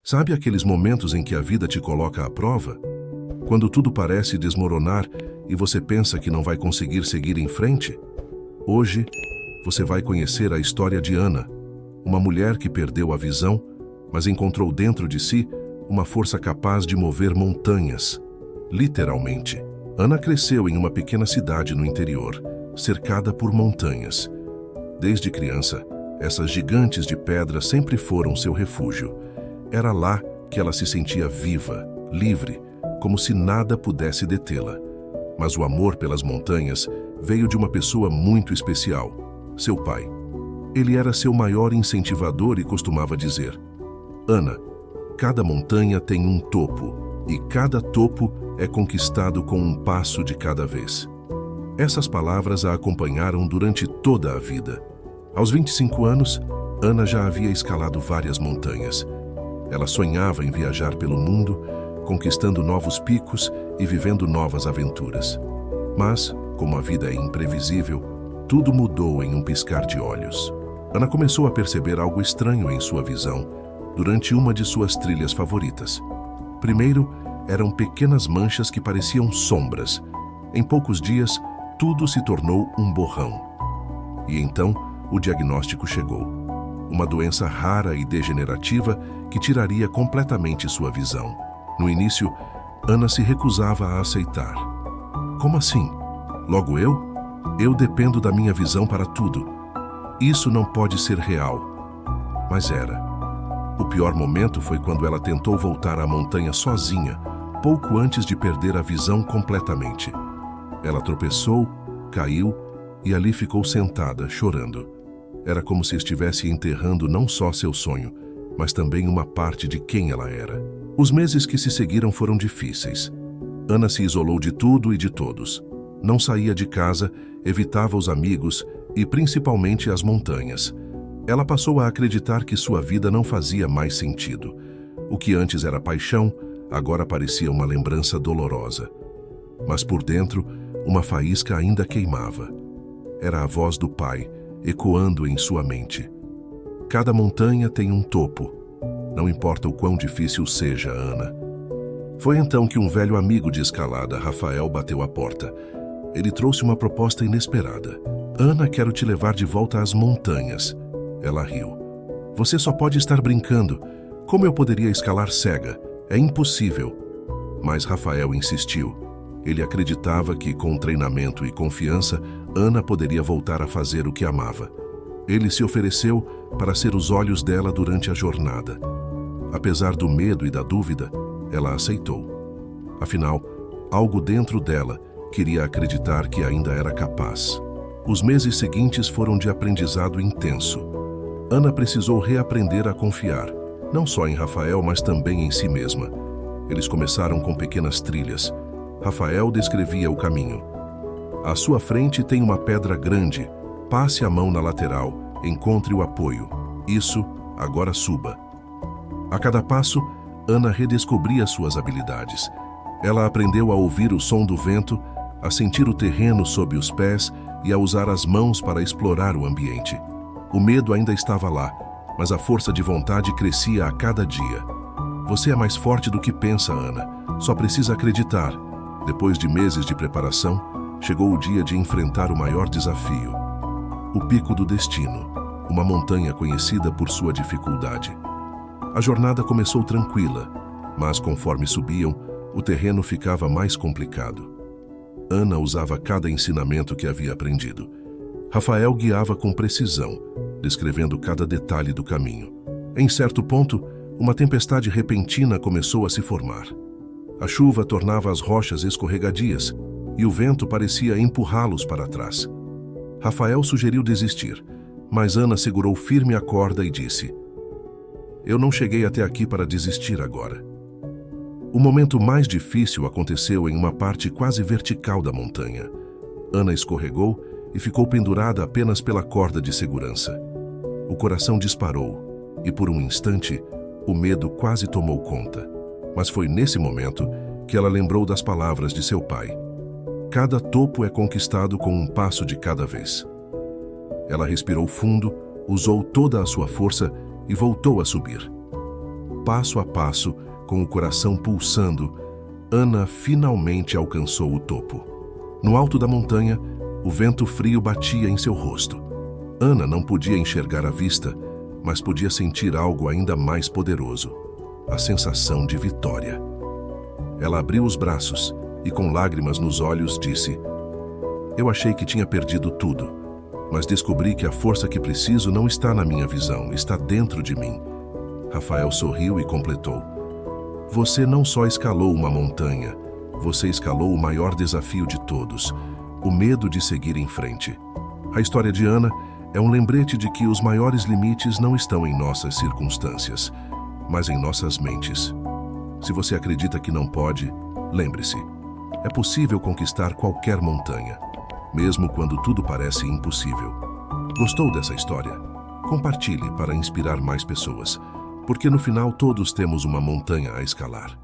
Sabe aqueles momentos em que a vida te coloca à prova? Quando tudo parece desmoronar e você pensa que não vai conseguir seguir em frente? Hoje, você vai conhecer a história de Ana, uma mulher que perdeu a visão, mas encontrou dentro de si uma força capaz de mover montanhas. Literalmente. Ana cresceu em uma pequena cidade no interior, cercada por montanhas. Desde criança, essas gigantes de pedra sempre foram seu refúgio. Era lá que ela se sentia viva, livre, como se nada pudesse detê-la. Mas o amor pelas montanhas veio de uma pessoa muito especial, seu pai. Ele era seu maior incentivador e costumava dizer: Ana, cada montanha tem um topo, e cada topo é conquistado com um passo de cada vez. Essas palavras a acompanharam durante toda a vida. Aos 25 anos, Ana já havia escalado várias montanhas. Ela sonhava em viajar pelo mundo, conquistando novos picos e vivendo novas aventuras. Mas, como a vida é imprevisível, tudo mudou em um piscar de olhos. Ana começou a perceber algo estranho em sua visão durante uma de suas trilhas favoritas. Primeiro, eram pequenas manchas que pareciam sombras. Em poucos dias, tudo se tornou um borrão. E então, o diagnóstico chegou. Uma doença rara e degenerativa que tiraria completamente sua visão. No início, Ana se recusava a aceitar. Como assim? Logo eu? Eu dependo da minha visão para tudo. Isso não pode ser real. Mas era. O pior momento foi quando ela tentou voltar à montanha sozinha, pouco antes de perder a visão completamente. Ela tropeçou, caiu e ali ficou sentada, chorando. Era como se estivesse enterrando não só seu sonho, mas também uma parte de quem ela era. Os meses que se seguiram foram difíceis. Ana se isolou de tudo e de todos. Não saía de casa, evitava os amigos e principalmente as montanhas. Ela passou a acreditar que sua vida não fazia mais sentido. O que antes era paixão, agora parecia uma lembrança dolorosa. Mas por dentro, uma faísca ainda queimava. Era a voz do pai, ecoando em sua mente. Cada montanha tem um topo. Não importa o quão difícil seja, Ana. Foi então que um velho amigo de escalada, Rafael, bateu à porta. Ele trouxe uma proposta inesperada. Ana, quero te levar de volta às montanhas. Ela riu. Você só pode estar brincando. Como eu poderia escalar cega? É impossível. Mas Rafael insistiu. Ele acreditava que, com treinamento e confiança, Ana poderia voltar a fazer o que amava. Ele se ofereceu para ser os olhos dela durante a jornada. Apesar do medo e da dúvida, ela aceitou. Afinal, algo dentro dela queria acreditar que ainda era capaz. Os meses seguintes foram de aprendizado intenso. Ana precisou reaprender a confiar, não só em Rafael, mas também em si mesma. Eles começaram com pequenas trilhas. Rafael descrevia o caminho. À sua frente tem uma pedra grande. Passe a mão na lateral, encontre o apoio. Isso, agora suba. A cada passo, Ana redescobria suas habilidades. Ela aprendeu a ouvir o som do vento, a sentir o terreno sob os pés e a usar as mãos para explorar o ambiente. O medo ainda estava lá, mas a força de vontade crescia a cada dia. Você é mais forte do que pensa, Ana. Só precisa acreditar. Depois de meses de preparação, chegou o dia de enfrentar o maior desafio. O Pico do Destino, uma montanha conhecida por sua dificuldade. A jornada começou tranquila, mas conforme subiam, o terreno ficava mais complicado. Ana usava cada ensinamento que havia aprendido. Rafael guiava com precisão, descrevendo cada detalhe do caminho. Em certo ponto, uma tempestade repentina começou a se formar. A chuva tornava as rochas escorregadias e o vento parecia empurrá-los para trás. Rafael sugeriu desistir, mas Ana segurou firme a corda e disse: Eu não cheguei até aqui para desistir agora. O momento mais difícil aconteceu em uma parte quase vertical da montanha. Ana escorregou e ficou pendurada apenas pela corda de segurança. O coração disparou e, por um instante, o medo quase tomou conta. Mas foi nesse momento que ela lembrou das palavras de seu pai. Cada topo é conquistado com um passo de cada vez. Ela respirou fundo, usou toda a sua força e voltou a subir. passo a passo, com o coração pulsando, Ana finalmente alcançou o topo. No alto da montanha, o vento frio batia em seu rosto. Ana não podia enxergar à vista, mas podia sentir algo ainda mais poderoso: a sensação de vitória. Ela abriu os braços e, com lágrimas nos olhos, disse: "Eu achei que tinha perdido tudo, mas descobri que a força que preciso não está na minha visão, está dentro de mim." Rafael sorriu e completou: "Você não só escalou uma montanha, você escalou o maior desafio de todos, o medo de seguir em frente." A história de Ana é um lembrete de que os maiores limites não estão em nossas circunstâncias, mas em nossas mentes. Se você acredita que não pode, lembre-se, é possível conquistar qualquer montanha, mesmo quando tudo parece impossível. Gostou dessa história? Compartilhe para inspirar mais pessoas, porque no final todos temos uma montanha a escalar.